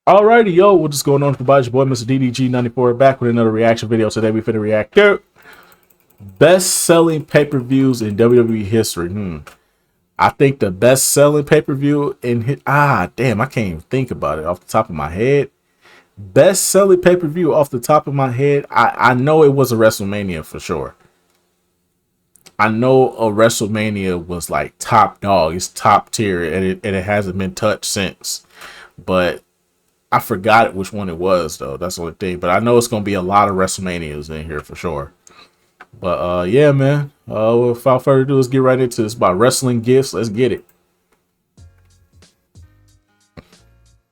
Alrighty, yo, what's going on? It's your boy, Mr. DDG94, back with another reaction video. Today we finna react to best-selling pay-per-views in WWE history. I think the best-selling pay-per-view damn, I can't even think about it off the top of my head. Best-selling pay-per-view off the top of my head, I know it was a WrestleMania for sure. I know a WrestleMania was like top dog, it's top tier, and it hasn't been touched since. But I forgot which one it was though. That's the only thing. But I know it's gonna be a lot of WrestleManias in here for sure. But yeah, man. Without further ado, let's get right into this. About wrestling gifts. Let's get it.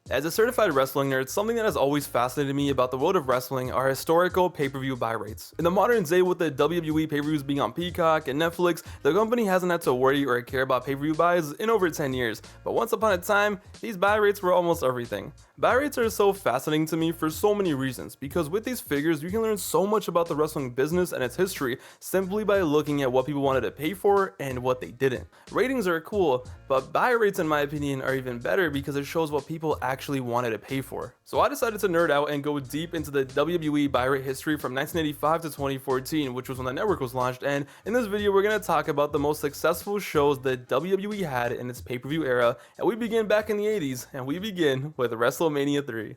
As a certified wrestling nerd, something that has always fascinated me about the world of wrestling are historical pay-per-view buy rates. In the modern day, with the WWE pay-per-views being on Peacock and Netflix, the company hasn't had to worry or care about pay-per-view buys in over 10 years. But once upon a time, these buy rates were almost everything. Buy rates are so fascinating to me for so many reasons, because with these figures, you can learn so much about the wrestling business and its history simply by looking at what people wanted to pay for and what they didn't. Ratings are cool, but buy rates in my opinion are even better because it shows what people actually wanted to pay for. So I decided to nerd out and go deep into the WWE buy rate history from 1985 to 2014, which was when the network was launched, and in this video we're going to talk about the most successful shows that WWE had in its pay-per-view era, and we begin back in the 80s, and we begin with WrestleMania 3.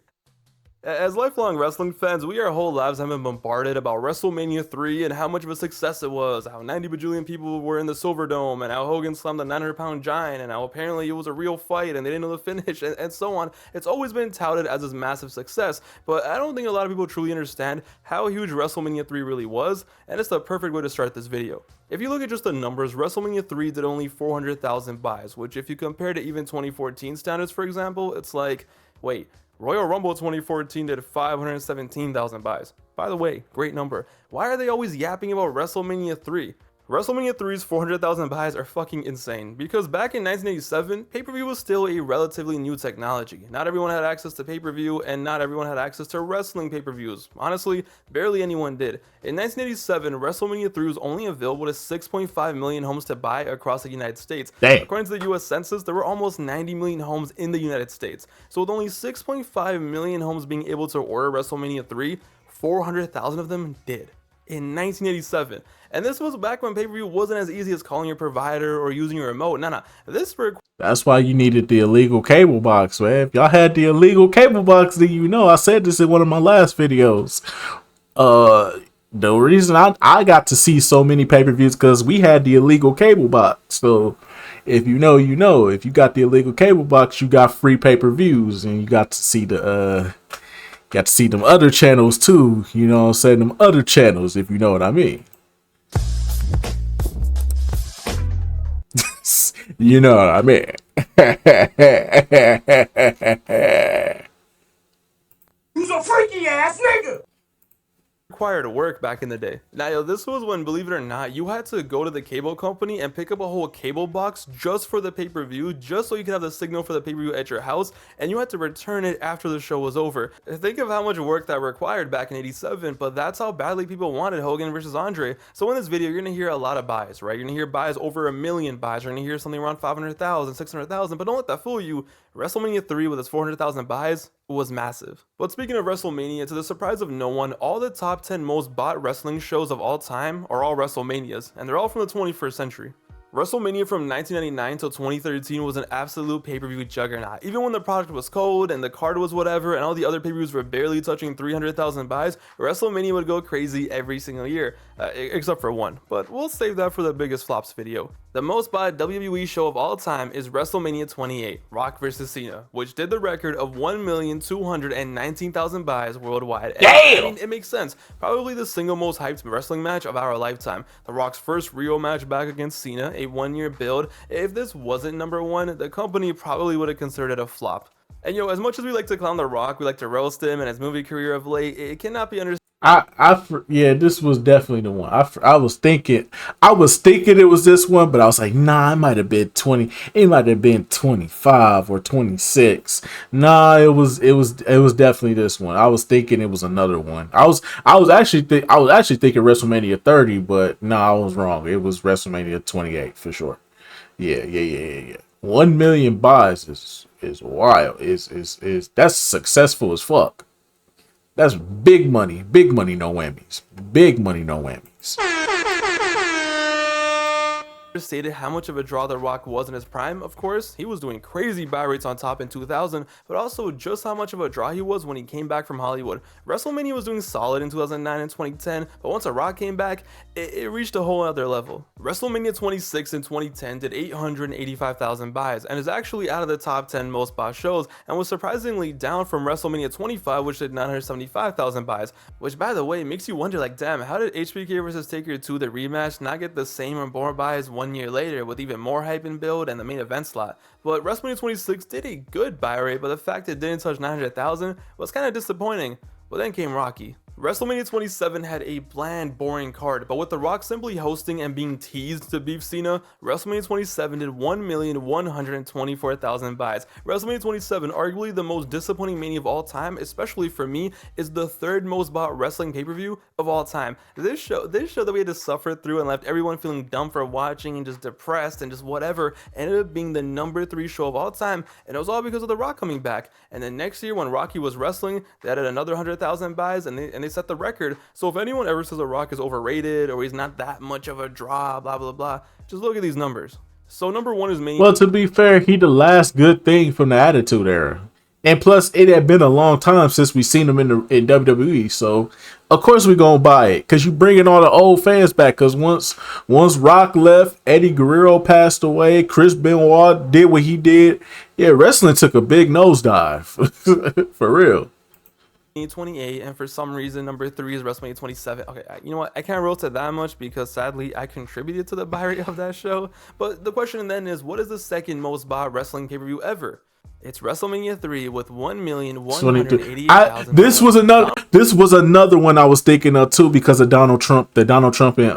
As lifelong wrestling fans, we our whole lives have been bombarded about WrestleMania 3 and how much of a success it was, how 90 bajillion people were in the Silver Dome, and how Hogan slammed the 900-pound giant, and how apparently it was a real fight and they didn't know the finish, and so on. It's always been touted as this massive success, but I don't think a lot of people truly understand how huge WrestleMania 3 really was, and it's the perfect way to start this video. If you look at just the numbers, WrestleMania 3 did only 400,000 buys, which if you compare to even 2014 standards, for example, it's like, wait, Royal Rumble 2014 did 517,000 buys. By the way, great number. Why are they always yapping about WrestleMania 3? WrestleMania 3's 400,000 buys are fucking insane, because back in 1987, pay-per-view was still a relatively new technology. Not everyone had access to pay-per-view, and not everyone had access to wrestling pay-per-views. Honestly, barely anyone did. In 1987, WrestleMania 3 was only available to 6.5 million homes to buy across the United States. Dang. According to the US Census, there were almost 90 million homes in the United States. So with only 6.5 million homes being able to order WrestleMania 3, 400,000 of them did. In 1987, and this was back when pay-per-view wasn't as easy as calling your provider or using your remote. That's why you needed the illegal cable box, man. If y'all had the illegal cable box, then you know I said this in one of my last videos. The reason I got to see so many pay-per-views because we had the illegal cable box. So if you know, you know. If you got the illegal cable box, you got free pay-per-views, and you got to see them other channels too. You know what I'm saying? Them other channels, if you know what I mean. You know what I mean. You's a freaky ass nigga. Required work back in the day. Now, this was when, believe it or not, you had to go to the cable company and pick up a whole cable box just for the pay-per-view, just so you could have the signal for the pay-per-view at your house, and you had to return it after the show was over. Think of how much work that required back in 87, but that's how badly people wanted Hogan versus Andre. So in this video, you're gonna hear a lot of buys, right? You're gonna hear buys over 1 million buys. You're gonna hear something around 500,000, 600,000, but don't let that fool you. WrestleMania 3 with its 400,000 buys was massive. But speaking of WrestleMania, to the surprise of no one, all the top 10 most bought wrestling shows of all time are all WrestleManias, and they're all from the 21st century. WrestleMania from 1999 till 2013 was an absolute pay-per-view juggernaut. Even when the product was cold and the card was whatever and all the other pay-per-views were barely touching 300,000 buys, WrestleMania would go crazy every single year, except for one. But we'll save that for the biggest flops video. The most bought WWE show of all time is WrestleMania 28, Rock vs. Cena, which did the record of 1,219,000 buys worldwide. Damn! I mean, it makes sense. Probably the single most hyped wrestling match of our lifetime. The Rock's first real match back against Cena, a one-year build. If this wasn't number one, the company probably would have considered it a flop. And as much as we like to clown The Rock, we like to roast him and his movie career of late, it cannot be understood. Yeah, this was definitely the one. I was thinking it was this one, but I was like, nah, it might have been 20. It might have been 25 or 26. Nah, it was definitely this one. I was thinking it was another one. I was actually thinking WrestleMania 30, but no, I was wrong. It was WrestleMania 28 for sure. Yeah. 1 million buys is wild. Is that's successful as fuck. That's big money. Big money, no whammies. Big money, no whammies. Stated how much of a draw The Rock was in his prime. Of course, he was doing crazy buy rates on top in 2000, but also just how much of a draw he was when he came back from Hollywood. WrestleMania was doing solid in 2009 and 2010, but once The Rock came back, it reached a whole other level. WrestleMania 26 in 2010 did 885,000 buys and is actually out of the top 10 most bought shows, and was surprisingly down from WrestleMania 25, which did 975,000 buys, which by the way makes you wonder, like, damn, how did HBK vs Taker 2, the rematch, not get the same or more buys 1 year later with even more hype and build and the main event slot? But WrestleMania 26 did a good buy rate, but the fact it didn't touch 900,000 was kind of disappointing. But then came Rocky. WrestleMania 27 had a bland, boring card, but with The Rock simply hosting and being teased to beef Cena, WrestleMania 27 did 1,124,000 buys. WrestleMania 27, arguably the most disappointing Mania of all time, especially for me, is the third most bought wrestling pay-per-view of all time. This show that we had to suffer through and left everyone feeling dumb for watching and just depressed and just whatever, ended up being the #3 show of all time, and it was all because of The Rock coming back. And then next year when Rocky was wrestling, they added another 100,000 buys, and they set the record. So if anyone ever says The Rock is overrated or he's not that much of a draw, blah blah blah, just look at these numbers. So number 1 is Mania. Well, to be fair, he the last good thing from the Attitude Era, and plus it had been a long time since we seen him in WWE. So of course we gonna buy it because you bringing all the old fans back. Because once Rock left, Eddie Guerrero passed away, Chris Benoit did what he did. Yeah, wrestling took a big nosedive for real. 28, and for some reason number 3 is WrestleMania 27. Okay, you know what, I can't roll to that much because sadly I contributed to the buy rate of that show. But the question then is, what is the second most bought wrestling pay-per-view ever? It's WrestleMania 3 with 1,188,000. This was another one I was thinking of too because of Donald Trump and the Donald Trump and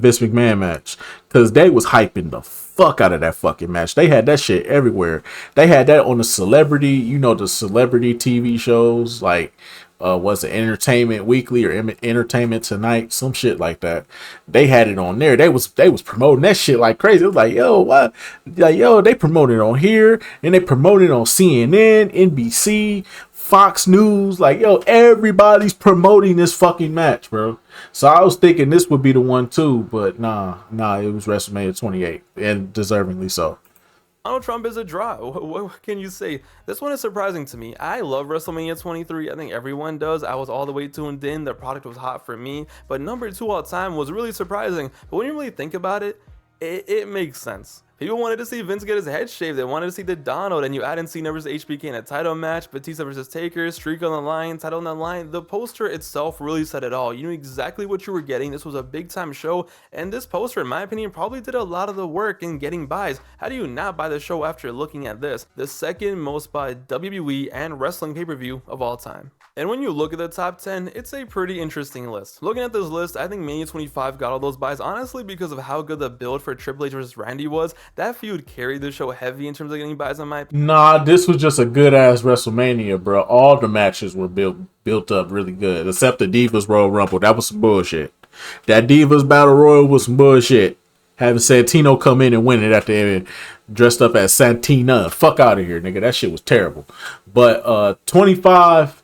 Vince McMahon match, because they was hyping the fuck out of that fucking match. They had that shit everywhere. They had that on the celebrity TV shows like was it Entertainment Weekly or Entertainment Tonight, some shit like that. They had it on there. They was promoting that shit like crazy. It was like, yo, what? Like, yo, they promoted it on here and they promoted it on CNN, NBC, Fox News. Like, yo, everybody's promoting this fucking match, bro. So I was thinking this would be the one too, but nah, it was WrestleMania 28, and deservingly so. Donald Trump is a draw. What can you say? This one is surprising to me. I love WrestleMania 23. I think everyone does. I was all the way tuned in. The product was hot for me. But number 2 all time was really surprising. But when you really think about it, it makes sense. People wanted to see Vince get his head shaved. They wanted to see the Donald, and you add in Cena versus HBK in a title match, Batista versus Taker, streak on the line, title on the line. The poster itself really said it all. You knew exactly what you were getting. This was a big time show, and this poster, in my opinion, probably did a lot of the work in getting buys. How do you not buy the show after looking at this? The second most bought WWE and wrestling pay-per-view of all time. And when you look at the top 10, it's a pretty interesting list. Looking at this list, I think Mania 25 got all those buys honestly because of how good the build for Triple H versus Randy was. That feud carried the show heavy in terms of getting buys on my opinion. Nah, this was just a good ass WrestleMania, bro. All the matches were built up really good, except the Divas Royal Rumble. That was some bullshit. That Divas Battle Royal was some bullshit. Having Santino come in and win it at the end, dressed up as Santina. Fuck out of here, nigga. That shit was terrible. But 25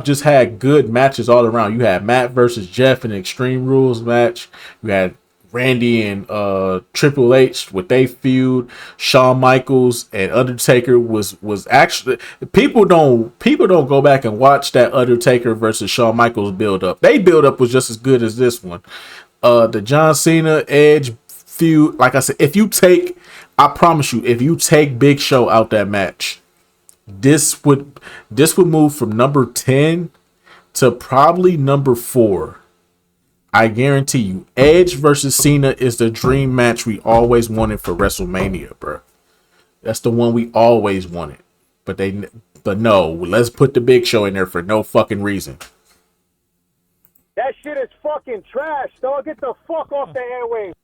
just had good matches all around. You had Matt versus Jeff in an Extreme Rules match. You had Randy and Triple H with they feud. Shawn Michaels and Undertaker was actually, people don't go back and watch that Undertaker versus Shawn Michaels build up. They build up was just as good as this one. The John Cena Edge feud, like I said, I promise you, if you take Big Show out that match, this would move from number 10 to probably number 4. I guarantee you, Edge versus Cena is the dream match we always wanted for WrestleMania, bro. That's the one we always wanted. But no, let's put the Big Show in there for no fucking reason. That shit is fucking trash, dog. Get the fuck off the airwaves.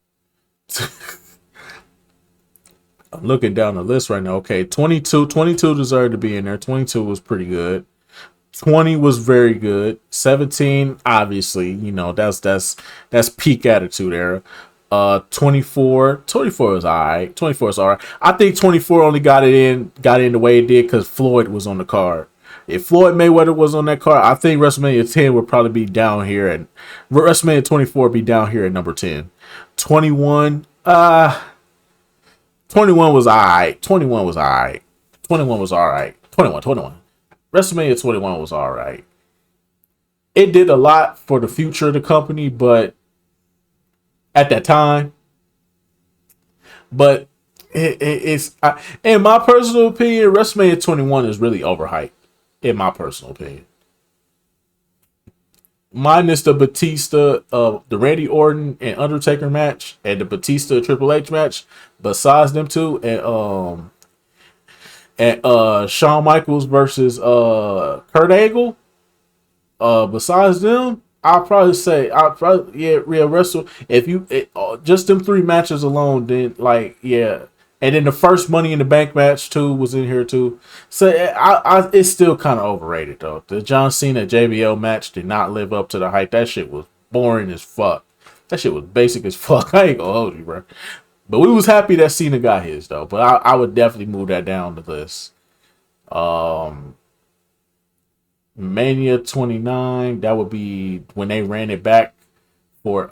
I'm looking down the list right now. Okay, 22 deserved to be in there. 22 was pretty good. 20 was very good. 17, obviously, that's peak Attitude Era. 24 is alright. 24 is alright. I think 24 only got in the way it did because Floyd was on the card. If Floyd Mayweather was on that card, I think WrestleMania 10 would probably be down here, and WrestleMania 24 would be down here at number 10. 21, 21 was alright. 21 was alright. 21 was alright. 21. WrestleMania 21 was alright. It did a lot for the future of the company, but at that time, but it's in my personal opinion, WrestleMania 21 is really overhyped. In my personal opinion, minus the Batista, the Randy Orton and Undertaker match, and the Batista Triple H match. Besides them two, and Shawn Michaels versus Kurt Angle. Besides them, wrestle. If you just them three matches alone, then and then the first Money in the Bank match too was in here too. So it's still kind of overrated though. The John Cena JBL match did not live up to the hype. That shit was boring as fuck. That shit was basic as fuck. I ain't gonna hold you, bro. But we was happy that Cena got his though. But I would definitely move that down the list. Mania 29, that would be when they ran it back for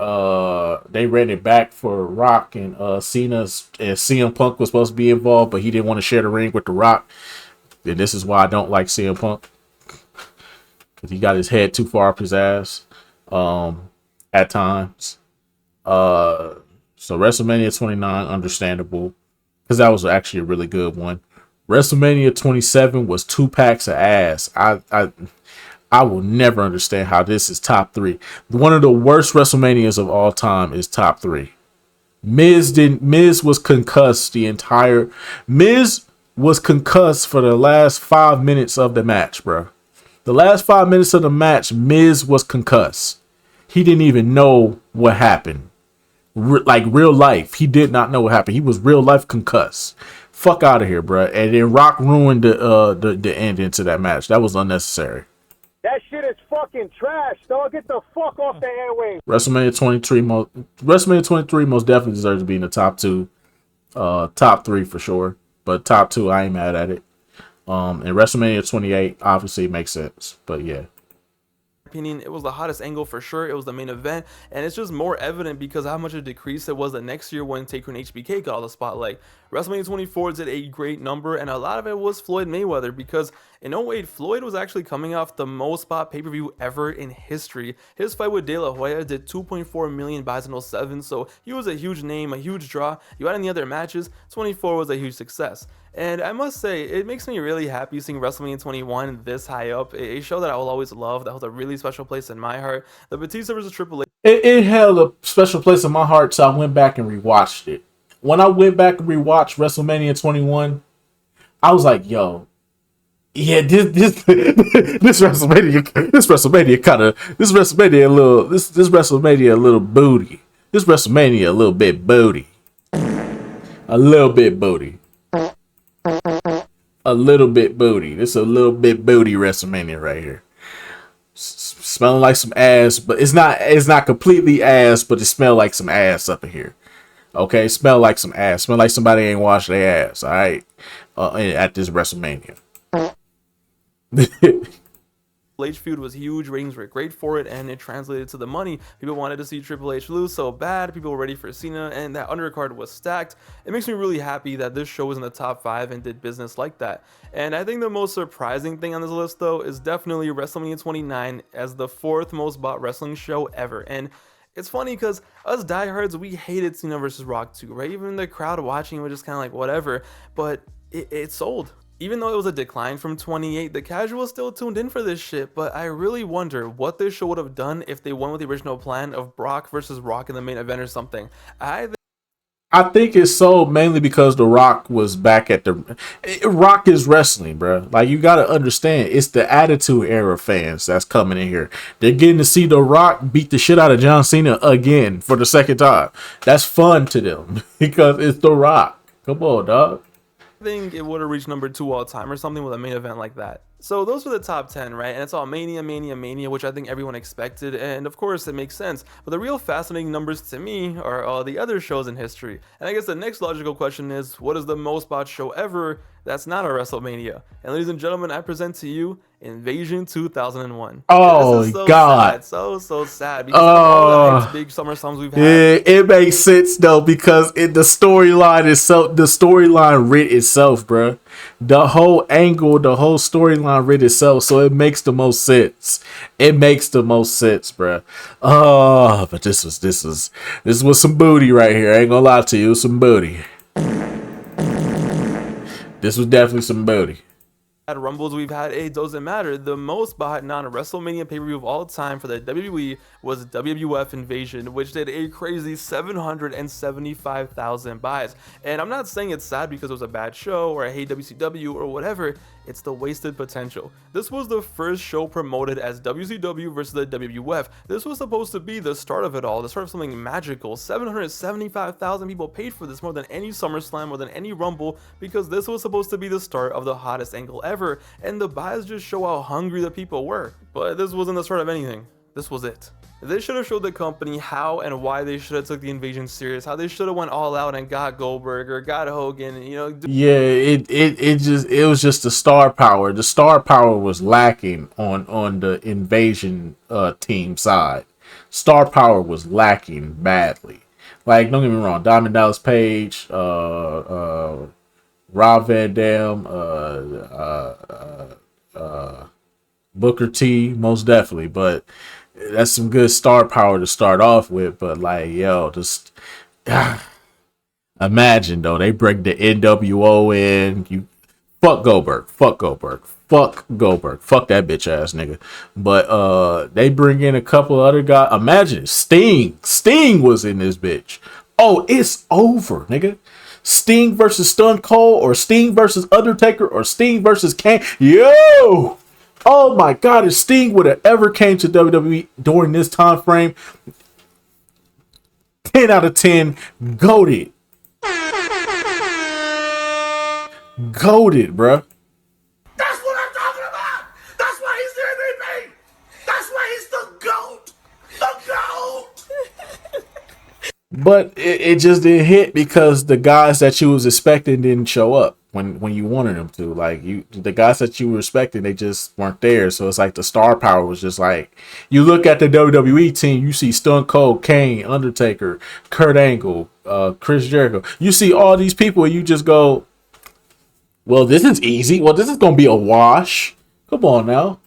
Rock and Cena, and CM Punk was supposed to be involved, but he didn't want to share the ring with The Rock. And this is why I don't like CM Punk, because he got his head too far up his ass at times. So WrestleMania 29, understandable, because that was actually a really good one. WrestleMania 27 was 2 packs of ass. I will never understand how this is top 3. One of the worst WrestleManias of all time is top 3. Miz was concussed for the last 5 minutes of the match, bro. The last 5 minutes of the match, Miz was concussed. He didn't even know what happened. Like real life, he did not know what happened. He was real life concussed. Fuck out of here, bro. And then Rock ruined the ending to that match. That was unnecessary. That shit is fucking trash, dog. Get the fuck off the airwaves. WrestleMania 23 most definitely deserves to be in the top 2. Top 3 for sure. But top 2, I ain't mad at it. And WrestleMania 28 obviously makes sense. But yeah. Opinion, it was the hottest angle for sure. It was the main event, and it's just more evident because how much of a decrease it was the next year when Taker and HBK got all the spotlight. WrestleMania 24 did a great number, and a lot of it was Floyd Mayweather, because in 08, Floyd was actually coming off the most bought pay-per-view ever in history. His fight with De La Hoya did 2.4 million buys in 07, so he was a huge name, a huge draw. You had any other matches, 24 was a huge success. And I must say, it makes me really happy seeing WrestleMania 21 this high up. A show that I will always love, that holds a really special place in my heart. The Batista vs. Triple H. It held a special place in my heart, so I went back and rewatched it. When I went back and rewatched WrestleMania 21, I was like, yo, yeah, this WrestleMania a little booty. This WrestleMania a little bit booty. A little bit booty. A little bit booty. This is a little bit booty WrestleMania right here. Smelling like some ass, but it's not completely ass, but it smell like some ass up in here. Okay, smell like some ass. Smell like somebody ain't washed their ass. All right, at this WrestleMania. H feud was huge, ratings were great for it, and it translated to the money. People wanted to see Triple H lose so bad, people were ready for Cena, and that undercard was stacked. It makes me really happy that this show was in the top 5 and did business like that. And I think the most surprising thing on this list though is definitely WrestleMania 29 as the 4th most bought wrestling show ever. And it's funny because us diehards, we hated Cena versus Rock too, right? Even the crowd watching was just kind of like whatever, but it sold. Even though it was a decline from 28, the casuals still tuned in for this shit, but I really wonder what this show would have done if they went with the original plan of Brock versus Rock in the main event or something. I think it's sold mainly because The Rock was back at the... Rock is wrestling, bro. Like, you got to understand, it's the Attitude Era fans that's coming in here. They're getting to see The Rock beat the shit out of John Cena again for the second time. That's fun to them because it's The Rock. Come on, dog. think it would have reached number 2 all time or something with a main event like that. So those were the top 10, right? And it's all Mania, Mania, Mania, which I think everyone expected, and of course it makes sense. But the real fascinating numbers to me are all the other shows in history. And I guess the next logical question is, what is the most botched show ever that's not a WrestleMania? And ladies and gentlemen, I present to you Invasion 2001. Oh This is so God. sad, so sad, because out of all the hyped Oh, big SummerSlams we've had, it makes sense though because the storyline itself, the storyline writ itself, bruh. The whole angle, the whole storyline writ itself, so it makes the most sense. It makes the most sense, bruh. Oh, but this was some booty right here. I ain't gonna lie to you, it was some booty. This was definitely some booty. Rumbles we've had, it doesn't matter. The most bought non-WrestleMania pay-per-view of all time for the WWE was WWF Invasion, which did a crazy 775,000 buys. And I'm not saying it's sad because it was a bad show or I hate WCW or whatever. It's the wasted potential. This was the first show promoted as WCW versus the WWF. This was supposed to be the start of it all, the start of something magical. 775,000 people paid for this, more than any SummerSlam, more than any Rumble, because this was supposed to be the start of the hottest angle ever, and the buys just show how hungry the people were. But this wasn't the start of anything. This was it. They should have showed the company how and why they should have took the invasion serious, how they should have went all out and got Goldberg or got Hogan, you know. Yeah, it was just the star power. The star power was lacking on the invasion team side. Star power was lacking badly. Like, don't get me wrong, Diamond Dallas Page, Rob Van Dam, Booker T, most definitely, but that's some good star power to start off with. But like, yo, just imagine though, they bring the NWO in. You fuck Goldberg, fuck Goldberg, fuck Goldberg, fuck that bitch ass nigga. But they bring in a couple other guys. Imagine Sting was in this bitch. Oh, it's over, nigga. Sting versus Stone Cold, or Sting versus Undertaker, or Sting versus Kane. Yo! Oh my God, if Sting would have ever came to WWE during this time frame, 10 out of 10, goated. Goated, bruh. That's what I'm talking about. That's why he's the MVP. That's why he's the GOAT. The GOAT. But it just didn't hit because the guys that you was expecting didn't show up when you wanted them to. Like, the guys that you were expecting, they just weren't there. So it's like the star power was just like, you look at the WWE team, you see Stone Cold, Kane, Undertaker, Kurt Angle, Chris Jericho. You see all these people and you just go, well, this is easy. Well, this is gonna be a wash. Come on now.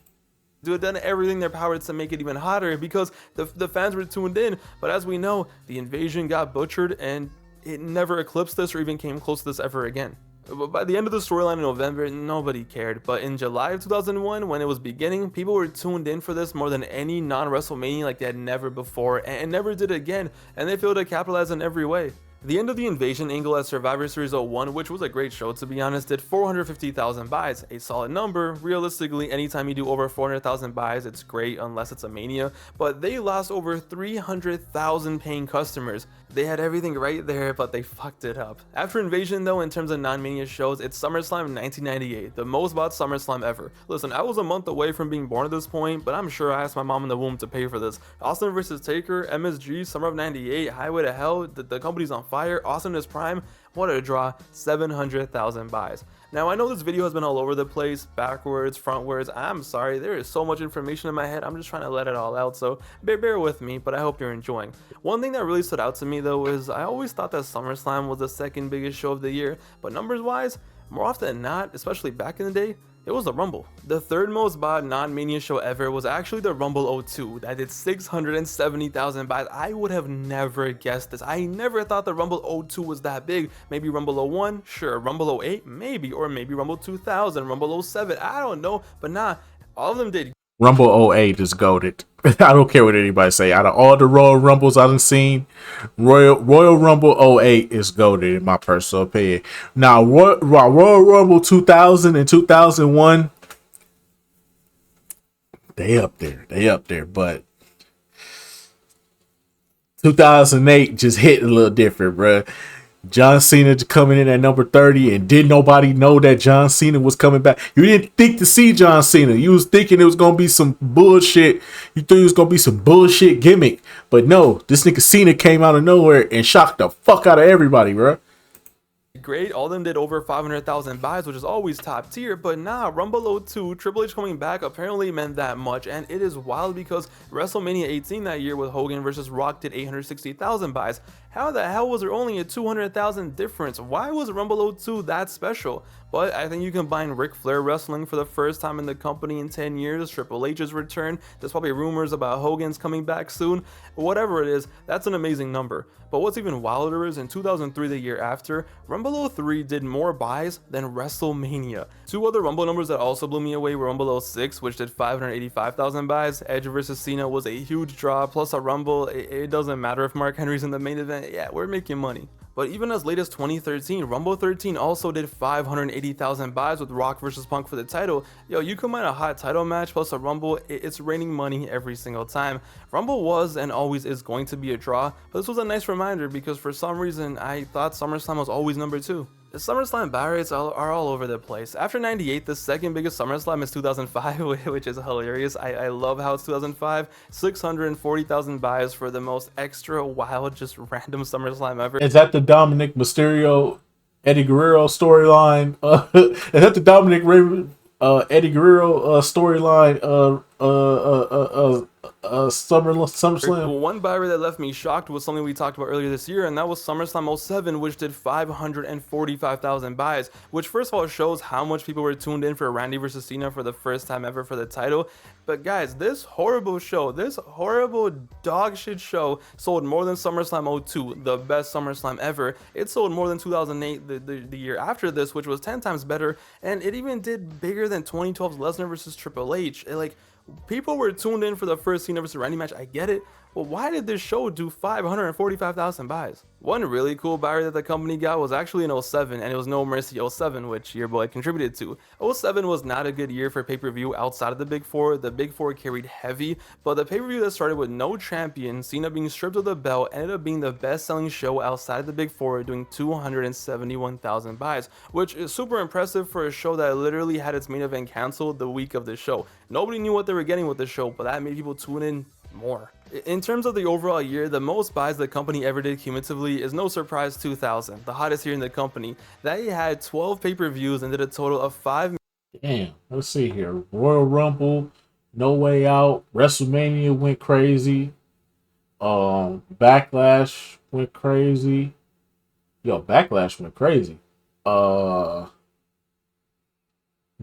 Done everything in their power to make it even hotter because the fans were tuned in. But as we know, the invasion got butchered and it never eclipsed this or even came close to this ever again. But by the end of the storyline in November, nobody cared. But in July of 2001, when it was beginning, people were tuned in for this more than any non-WrestleMania like they had never before and never did again. And they failed to capitalize in every way. The end of the invasion angle at Survivor Series 01, which was a great show to be honest, did 450,000 buys, a solid number. Realistically, anytime you do over 400,000 buys, it's great unless it's a Mania, but they lost over 300,000 paying customers. They had everything right there, but they fucked it up. After Invasion though, in terms of non-Mania shows, it's SummerSlam 1998, the most bought SummerSlam ever. Listen, I was a month away from being born at this point, but I'm sure I asked my mom in the womb to pay for this. Austin vs. Taker, MSG, Summer of 98, Highway to Hell, the company's on fire, Austin is prime, what a draw, 700,000 buys. Now I know this video has been all over the place, backwards, frontwards, I'm sorry, there is so much information in my head, I'm just trying to let it all out, so bear with me, but I hope you're enjoying. One thing that really stood out to me though is I always thought that SummerSlam was the second biggest show of the year, but numbers wise, more often than not, especially back in the day, it was the Rumble. The third most bought non-Mania show ever was actually the Rumble 02 that did 670,000 buys. I would have never guessed this. I never thought the Rumble 02 was that big. Maybe Rumble 01, sure. Rumble 08, maybe. Or maybe Rumble 2000, Rumble 07, I don't know. But nah, all of them did. Rumble 08 is goated. I don't care what anybody say. Out of all the Royal Rumbles I've seen, Royal Rumble 08 is goated in my personal opinion. Now, Royal Rumble 2000 and 2001, they up there. But 2008 just hit a little different, bruh. John Cena coming in at number 30, and did nobody know that John Cena was coming back? You didn't think to see John Cena. You was thinking it was gonna be some bullshit. You thought it was gonna be some bullshit gimmick, but no, this nigga Cena came out of nowhere and shocked the fuck out of everybody, bro. Great, all of them did over 500,000 buys, which is always top tier, but nah, Rumble 02, Triple H coming back apparently meant that much, and it is wild because WrestleMania 18 that year with Hogan versus Rock did 860,000 buys. How the hell was there only a 200,000 difference? Why was Rumble 02 that special? But I think you combine Ric Flair wrestling for the first time in the company in 10 years, Triple H's return, there's probably rumors about Hogan's coming back soon, whatever it is, that's an amazing number. But what's even wilder is in 2003, the year after, Rumble 03 did more buys than WrestleMania. Two other Rumble numbers that also blew me away were Rumble 06, which did 585,000 buys. Edge versus Cena was a huge draw, plus a Rumble, it doesn't matter if Mark Henry's in the main event, yeah, we're making money. But even as late as 2013, Rumble 13 also did 580,000 buys with Rock versus Punk for the title. Yo, you combine a hot title match plus a Rumble, it's raining money every single time. Rumble was and always is going to be a draw, but this was a nice reminder because for some reason I thought SummerSlam was always number 2. The SummerSlam buy rates are all over the place. After 98, the second biggest SummerSlam is 2005, which is hilarious. I love how it's 2005. 640,000 buys for the most extra wild, just random SummerSlam ever. Is that the Dominic Mysterio Eddie Guerrero storyline? Is that the Dominic Eddie Guerrero storyline? SummerSlam. One buy rate that left me shocked was something we talked about earlier this year, and that was SummerSlam 07, which did 545,000 buys, which first of all shows how much people were tuned in for Randy versus Cena for the first time ever for the title. But guys, this horrible show, this horrible dog shit show sold more than SummerSlam 02, the best SummerSlam ever. It sold more than 2008, the year after this, which was 10 times better, and it even did bigger than 2012's Lesnar versus Triple H. People were tuned in for the first Cena versus Randy match, I get it, but why did this show do 545,000 buys? One really cool buy rate that the company got was actually in 07, and it was No Mercy 07, which your boy contributed to. 07 was not a good year for pay-per-view outside of the Big Four. The Big Four carried heavy, but the pay-per-view that started with no champion, Cena being stripped of the belt, ended up being the best-selling show outside of the Big Four, doing 271,000 buys, which is super impressive for a show that literally had its main event canceled the week of the show. Nobody knew what they were getting with the show, but that made people tune in more. In terms of the overall year, the most buys the company ever did cumulatively is no surprise 2000, the hottest year in the company. They had 12 pay-per-views and did a total of 5. Damn, let's see here. Royal Rumble, No Way Out, WrestleMania went crazy. Backlash went crazy. Yo, Backlash went crazy.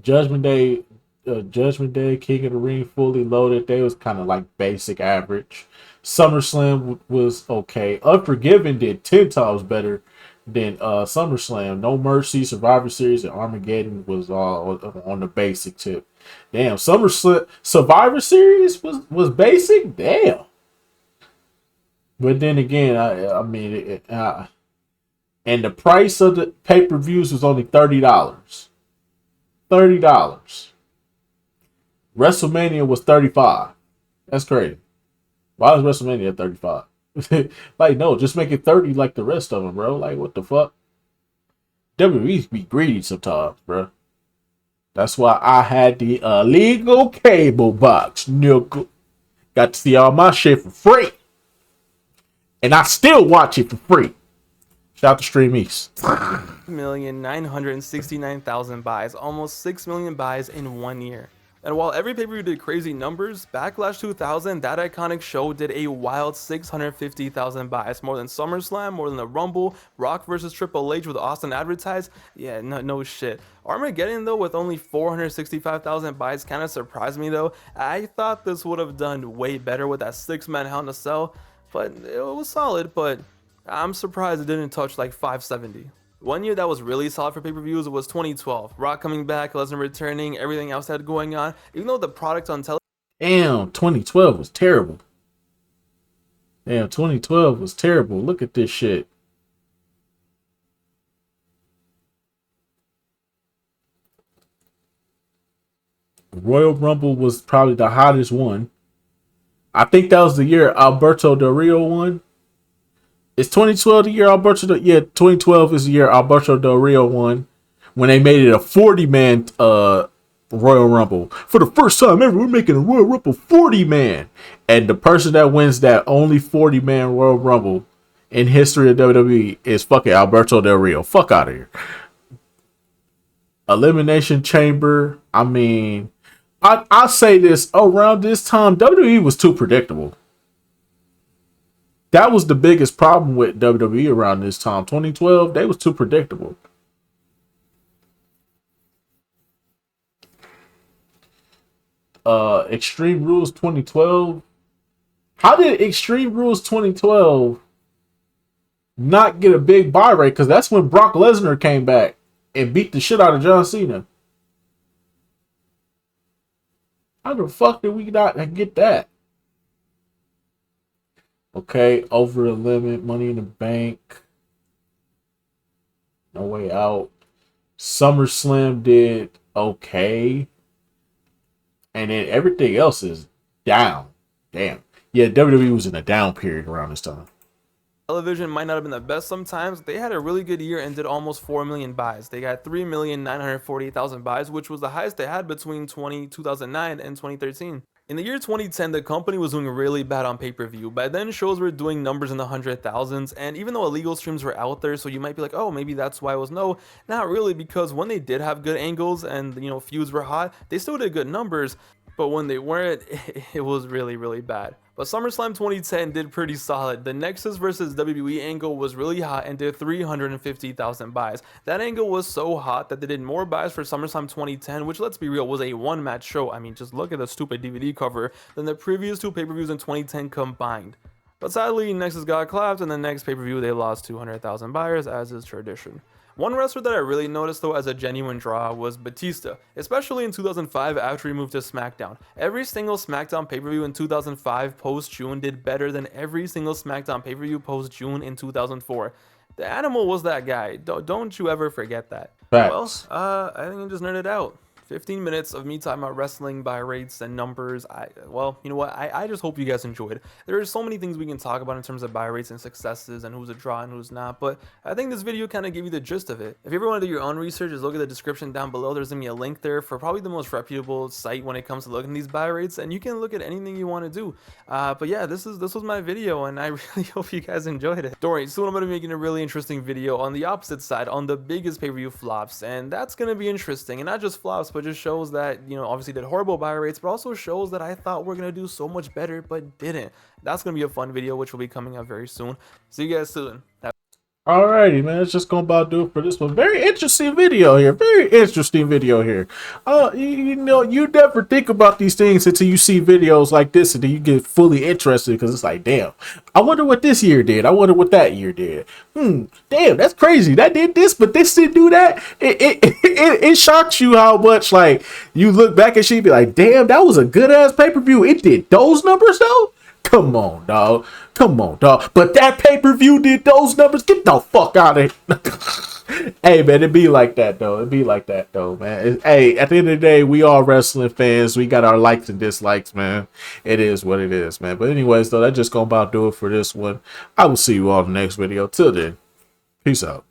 Judgment Day, King of the Ring, Fully Loaded. They was kind of like basic average. SummerSlam was okay. Unforgiven did 10 times better than SummerSlam. No Mercy, Survivor Series, and Armageddon was all on the basic tip. Damn, SummerSlam, Survivor Series was basic. Damn. But then again, I mean, and the price of the pay-per-views was only $30. $30. WrestleMania was 35. That's crazy. Why is WrestleMania at 35? Like, no, just make it 30 like the rest of them, bro. Like, what the fuck? WWE be greedy sometimes, bro. That's why I had the illegal cable box, nigga. Got to see all my shit for free. And I still watch it for free. Shout out to Stream East. 1,969,000 buys, almost 6 million buys in 1 year. And while every pay-per-view did crazy numbers, Backlash 2000, that iconic show, did a wild 650,000 buys, more than SummerSlam, more than the Rumble, Rock versus Triple H with Austin advertised. Yeah, no shit. Armageddon though, with only 465,000 buys, kind of surprised me though. I thought this would have done way better with that 6-man Hell in a Cell, but it was solid. But I'm surprised it didn't touch like 570. One year that was really solid for pay-per-views was 2012. Rock coming back, Lesnar returning, everything else had going on. Even though the product on television. Damn, 2012 was terrible. Damn, 2012 was terrible. Look at this shit. Royal Rumble was probably the hottest one. I think that was the year Alberto Del Rio won. Is 2012 the year Alberto? 2012 is the year Alberto Del Rio won when they made it a 40-man Royal Rumble. For the first time ever, we're making a Royal Rumble 40-man, and the person that wins that only 40-man Royal Rumble in history of WWE is fucking Alberto Del Rio. Fuck out of here. Elimination Chamber. I mean, I say this around this time, WWE was too predictable. That was the biggest problem with WWE around this time. 2012, they was too predictable. Extreme Rules 2012. How did Extreme Rules 2012 not get a big buy rate? Because that's when Brock Lesnar came back and beat the shit out of John Cena. How the fuck did we not get that? Okay, Over the Limit, Money in the Bank, No Way Out. SummerSlam did okay. And then everything else is down. Damn. Yeah, WWE was in a down period around this time. Television might not have been the best sometimes. They had a really good year and did almost 4 million buys. They got 3,948,000 buys, which was the highest they had between 2009 and 2013. In the year 2010, the company was doing really bad on pay-per-view. By then, shows were doing numbers in the 100,000s, and even though illegal streams were out there, so you might be like, oh, maybe that's why it was. No, not really, because when they did have good angles and, feuds were hot, they still did good numbers, but when they weren't, it was really, really bad. But SummerSlam 2010 did pretty solid. The Nexus versus WWE angle was really hot and did 350,000 buys. That angle was so hot that they did more buys for SummerSlam 2010, which, let's be real, was a one-match show. I mean, just look at the stupid DVD cover, than the previous two pay-per-views in 2010 combined. But sadly, Nexus got clapped, and the next pay-per-view they lost 200,000 buyers, as is tradition. One wrestler that I really noticed though as a genuine draw was Batista, especially in 2005 after he moved to SmackDown. Every single SmackDown pay-per-view in 2005 post-June did better than every single SmackDown pay-per-view post-June in 2004. The animal was that guy. Don't you ever forget that. Facts. Well, I think I just nerded out. 15 minutes of me talking about wrestling, buy rates, and numbers. Well, you know what? I just hope you guys enjoyed. There are so many things we can talk about in terms of buy rates and successes and who's a draw and who's not, but I think this video kind of gave you the gist of it. If you ever want to do your own research, just look at the description down below. There's going to be a link there for probably the most reputable site when it comes to looking at these buy rates, and you can look at anything you want to do. But yeah, this was my video, and I really hope you guys enjoyed it. Don't worry, soon I'm going to be making a really interesting video on the opposite side, on the biggest pay-per-view flops, and that's going to be interesting, and not just flops, but just shows that, obviously did horrible buy rates, but also shows that I thought we're going to do so much better, but didn't. That's going to be a fun video, which will be coming up very soon. See you guys soon. Alrighty, man. It's just gonna about do it for this one. Very interesting video here. Very interesting video here. You never think about these things until you see videos like this, and then you get fully interested because it's like, damn, I wonder what this year did. I wonder what that year did. Damn, that's crazy. That did this, but this didn't do that. It shocks you how much, like, you look back and she'd be like, damn, that was a good ass pay-per-view. It did those numbers though. Come on, dog. Come on, dog. But that pay-per-view did those numbers. Get the fuck out of here. Hey, man, it be like that, though. It be like that, though, man. Hey, at the end of the day, we all wrestling fans. We got our likes and dislikes, man. It is what it is, man. But anyways, though, that's just gonna about do it for this one. I will see you all in the next video. Till then, peace out.